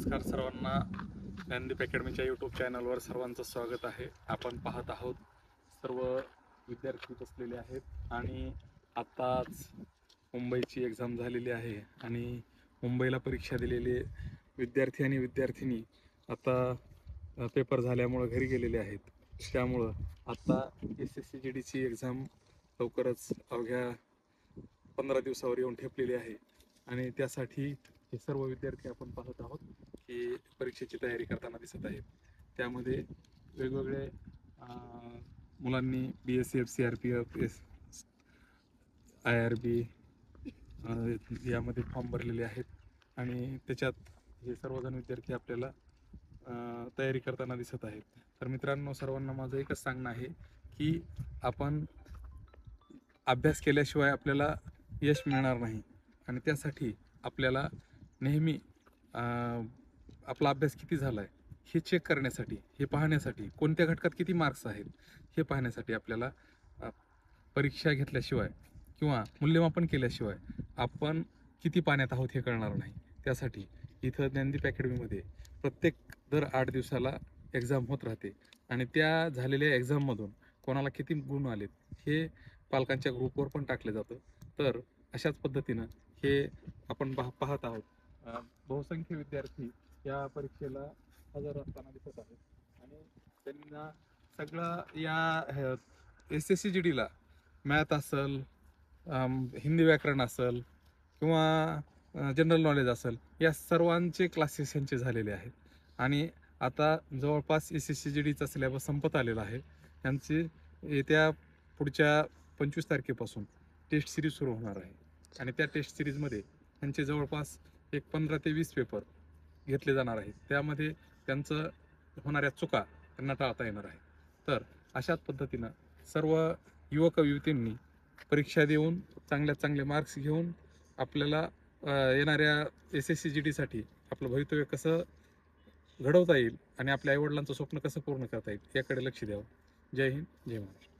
नमस्कार सर्वांना. ज्ञानदीप अकॅडमीच्या यूट्यूब चॅनलवर सर्वांचं स्वागत आहे. आपण पाहत आहोत सर्व विद्यार्थी बसलेले आहेत आणि आत्ताच मुंबईची एक्झाम झालेली आहे आणि मुंबईला परीक्षा दिलेले विद्यार्थी आणि विद्यार्थिनी आता पेपर झाल्यामुळं घरी गेलेले आहेत. त्यामुळं आता SSCGDची एक्झाम लवकरच अवघ्या 15 दिवसावर येऊन ठेपलेली आहे आणि त्यासाठी हे सर्व विद्यार्थी आपण पाहत आहोत की परीक्षेची तयारी करताना दिसत आहेत. त्यामध्ये वेगवेगळे मुलांनी BSF, CRPF, IRB यामध्ये फॉर्म भरलेले आहेत आणि त्याच्यात हे सर्वजण विद्यार्थी आपल्याला तयारी करताना दिसत आहेत. तर मित्रांनो, सर्वांना माझं एकच सांगणं आहे की आपण अभ्यास केल्याशिवाय आपल्याला यश मिळणार नाही आणि त्यासाठी आपल्याला नेहमी आपला अभ्यास किती झाला आहे हे चेक करण्यासाठी, हे पाहण्यासाठी, कोणत्या घटकात किती मार्क्स आहेत हे पाहण्यासाठी आपल्याला परीक्षा घेतल्याशिवाय किंवा मूल्यमापन केल्याशिवाय आपण किती पाण्यात आहोत हे कळणार नाही. त्यासाठी इथं ज्ञानदीप अकॅडमीमध्ये प्रत्येक दर 8 दिवसाला एक्झाम होत राहते आणि त्या झालेल्या एक्झाममधून कोणाला किती गुण आलेत हे पालकांच्या ग्रुपवर पण टाकलं जातं. तर अशाच पद्धतीनं हे आपण पाहत आहोत. बहुसंख्य विद्यार्थी या परीक्षेला हजर असताना दिसत आहेत आणि त्यांना सगळं या SSCGDला मॅथ असेल, हिंदी व्याकरण असेल किंवा जनरल नॉलेज असेल, या सर्वांचे क्लासेस यांचे झालेले आहेत आणि आता जवळपास SSCGDचा सिलेबस संपत आलेला आहे. यांची येत्या पुढच्या 25 तारखेपासून टेस्ट सिरीज सुरू होणार आहे आणि त्या टेस्ट सिरीजमध्ये त्यांचे जवळपास 15 ते 20 पेपर घेतले जाणार आहेत. त्यामध्ये त्यांचं होणाऱ्या चुका त्यांना टाळता येणार आहे. तर अशाच पद्धतीनं सर्व युवक युवतींनी परीक्षा देऊन चांगले मार्क्स घेऊन आपल्याला येणाऱ्या SSCGDसाठी आपलं भवितव्य कसं घडवता येईल आणि आपल्या आईवडिलांचं स्वप्न कसं पूर्ण करता येईल याकडे लक्ष द्यावं. जय हिंद, जय महाराष्ट्र.